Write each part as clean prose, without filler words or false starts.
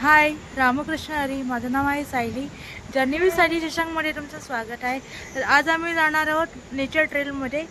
हाय रामकृष्ण हरी, माझं नाव आहे Sayali. Journey with Sayali शशांकमध्ये तुमचं स्वागत आहे. तर आज आम्ही जाणार आहोत नेचर ट्रेलमध्ये.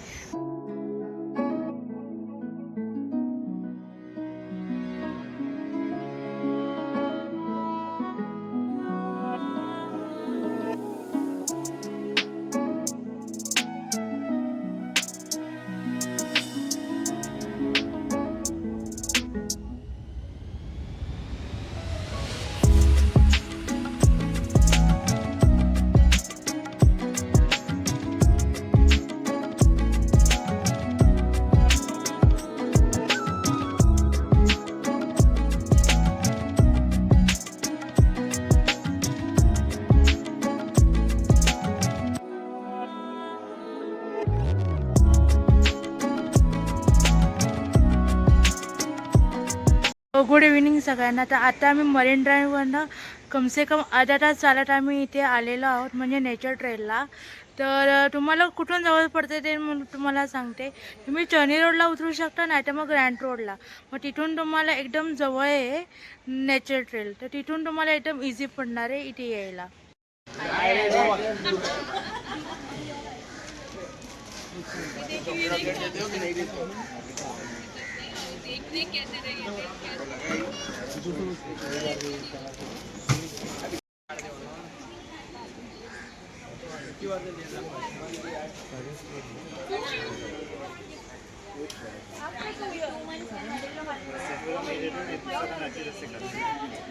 गुड इव्हिनिंग सगळ्यांना. तर आता आम्ही मरीन ड्राईव्हवरनं कमसे कम अर्धा तास चालत आम्ही इथे आलेलो आहोत, म्हणजे नेचर ट्रेलला. तर तुम्हाला कुठून जवळ पडते ते तुम्हाला सांगते. तुम्ही चर्नी रोडला उतरू शकता, नाही तर मग ग्रँड रोडला. मग तिथून तुम्हाला एकदम जवळ आहे नेचर ट्रेल, तर तिथून तुम्हाला एकदम इझी पडणार आहे इथे यायला.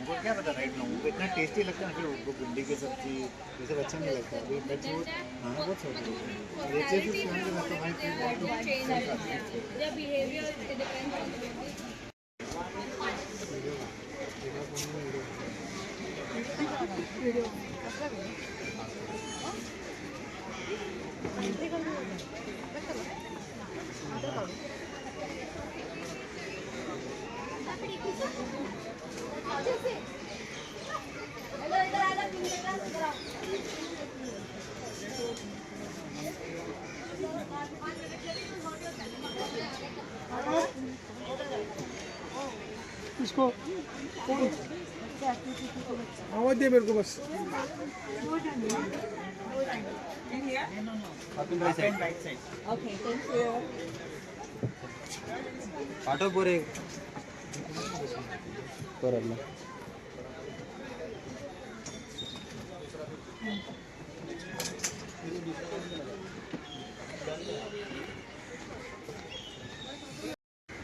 वो क्या पता राइट ना, वो इतना टेस्टी लगता है ना, वो भिंडी की सब्जी ये सब अच्छा नहीं लगता। अभी मैं जो खाना बहुत छोड़ दिया ये चीज़ सुन के मैं तो भाई इसको आवाज दे मेरे को बस। Okay, thank you. ऑटो पूरे परला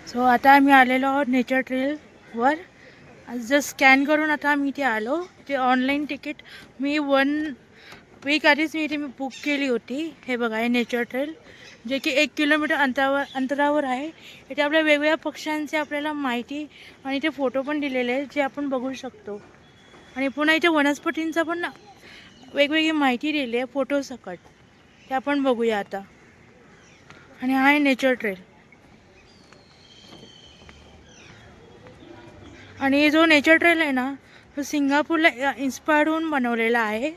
सो आता आम्ही आलेलो आहोत नेचर ट्रेलवर. जस्ट स्कॅन करून आता आम्ही इथे आलो. ते ऑनलाईन तिकीट मी 1 वीक आधीच मी बुक केली होती. हे बघा, हे नेचर ट्रेल जे की 1 किलोमीटर अंतरावर आहे. इथे आपल्या वेगवेगळ्या पक्ष्यांची आपल्याला माहिती आणि इथे फोटो पण दिलेले आहेत जे आपण बघू शकतो. आणि पुन्हा इथे वनस्पतींचा पण वेगवेगळी माहिती दिली आहे फोटोसकट, ते आपण बघूया आता. आणि हा आहे नेचर ट्रेल. आणि जो नेचर ट्रेल आहे ना, तो सिंगापूरला इन्स्पायर्ड होऊन बनवलेला आहे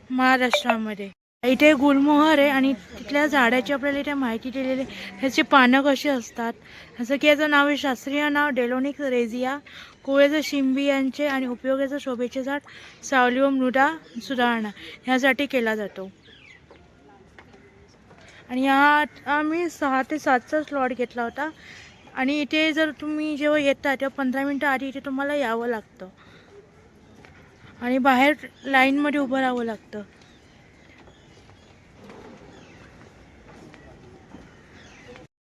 महाराष्ट्रामध्ये. इथे गुलमोहर आहे आणि तिथल्या झाडाची आपल्याला इथे माहिती दिलेली आहे. ह्याची पानं कशी असतात, जसं की याचं नाव आहे, शास्त्रीय नाव डेलोनिक्स रेझिया. कोळेचं शिंबियांचे आणि उपयोगाचं शोभेचे झाड, सावली व मृदा सुधारणा ह्यासाठी केला जातो. आणि ह्या आम्ही 6 ते 7चा स्लॉट घेतला होता. आणि इथे जर तुम्ही जेव्हा येता तेव्हा 15 मिनटं आधी इथे तुम्हाला यावं लागतं आणि बाहेर लाईनमध्ये उभं राहावं लागतं.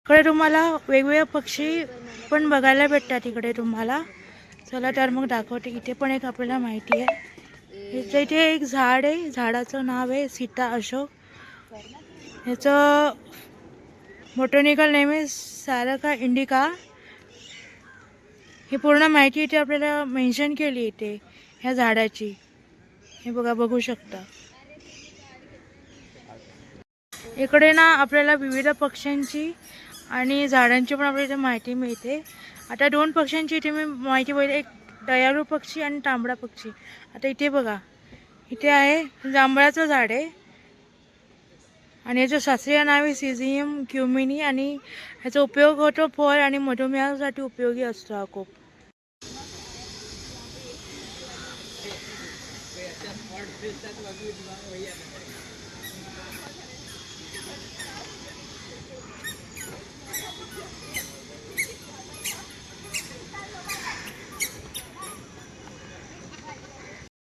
इकडे तुम्हाला वेगवेगळे पक्षी पण बघायला भेटतात इकडे तुम्हाला. चला तर मग दाखवते. इथे पण एक आपल्याला माहिती आहे. इथे एक झाड आहे, झाडाचं नाव आहे सीता अशोक. ह्याचं बॉटॅनिकल नेम आहे सारका इंडिका. ही पूर्ण माहिती इथे आपल्याला मेन्शन केली इथे ह्या झाडाची. हे बघा, बघू शकता. इकडे ना आपल्याला विविध पक्ष्यांची आणि झाडांची पण आपल्याला इथे माहिती मिळते. आता 2 पक्ष्यांची इथे मी माहिती बघितली, एक दयाळू पक्षी आणि तांबडा पक्षी. आता इथे बघा, इथे आहे जांभळाचं झाड आहे आणि याचं शास्त्रीय नाव आहे सिझियम क्युमिनी आणि ह्याचा उपयोग होतो फळ आणि मधुमेहासाठी उपयोगी असतो हा खूप.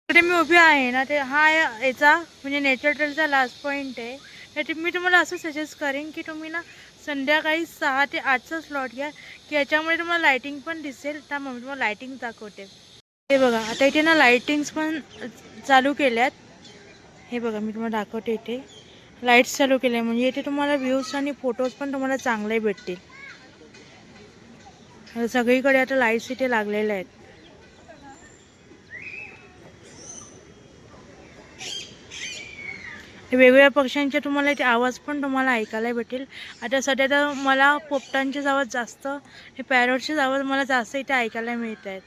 इकडे मी उभी आहे ना, ते हा याचा म्हणजे नेचर ट्रेलचा लास्ट पॉईंट आहे. तर मी तुम्हाला असं सजेस्ट करेन की तुम्ही ना संध्याकाळी 6 ते 8चा स्लॉट घ्या, की याच्यामुळे तुम्हाला लायटिंग पण दिसेल. त्यामुळे तुम्हाला लायटिंग दाखवते. हे बघा, आता इथे ना लायटिंग्स पण चालू केल्यात. हे बघा, मी तुम्हाला दाखवते. इथे लाईट्स चालू केल्या म्हणजे इथे तुम्हाला व्ह्यूज आणि फोटोज पण तुम्हाला चांगले भेटतील. सगळीकडे आता लाईट्स इथे लागलेल्या आहेत. वेगवेगळ्या पक्ष्यांचे तुम्हाला इथे आवाज पण तुम्हाला ऐकायला भेटेल. आता सध्या तर मला पोपटांचेच आवाज जास्त, हे पॅरोटचेच आवाज मला जास्त इथे ऐकायला मिळत आहेत.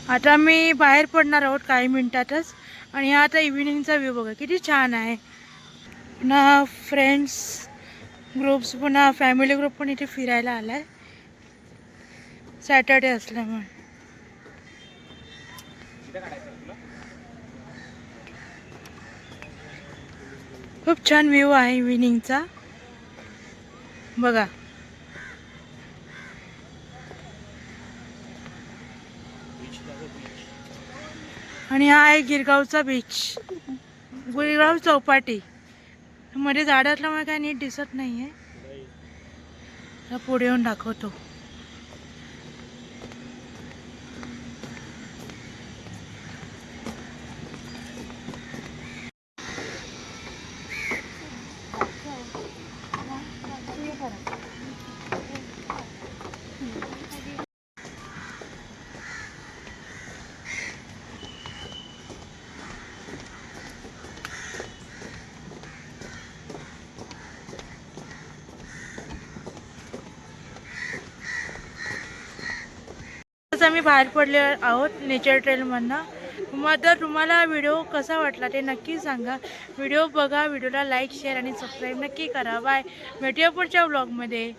आता मी बाहेर पडणार आहोत काही मिनिटातच. आणि हा आता इव्हिनिंगचा व्ह्यू बघा किती छान आहे. पुन्हा फ्रेंड्स ग्रुप्स, पुन्हा फॅमिली ग्रुप पण इथे फिरायला आला आहे सॅटर्डे असल्यामुळे. खूप छान व्ह्यू आहे इव्हिनिंगचा बघा. आणि हा आहे गिरगावचा बीच, गिरगाव चौपाटी. मध्ये झाड असल्यामुळे काय नीट दिसत नाही आहे. पुढे येऊन दाखवतो. आम्ही बाहेर पडले आहोत नेचर ट्रेलमधनं. तुम्हाला व्हिडिओ कसा वाटला ते नक्की सांगा. व्हिडिओ बघा, व्हिडिओला लाईक शेअर आणि सबस्क्राईब नक्की करा. बाय, भेटूया पुढच्या व्लॉगमध्ये.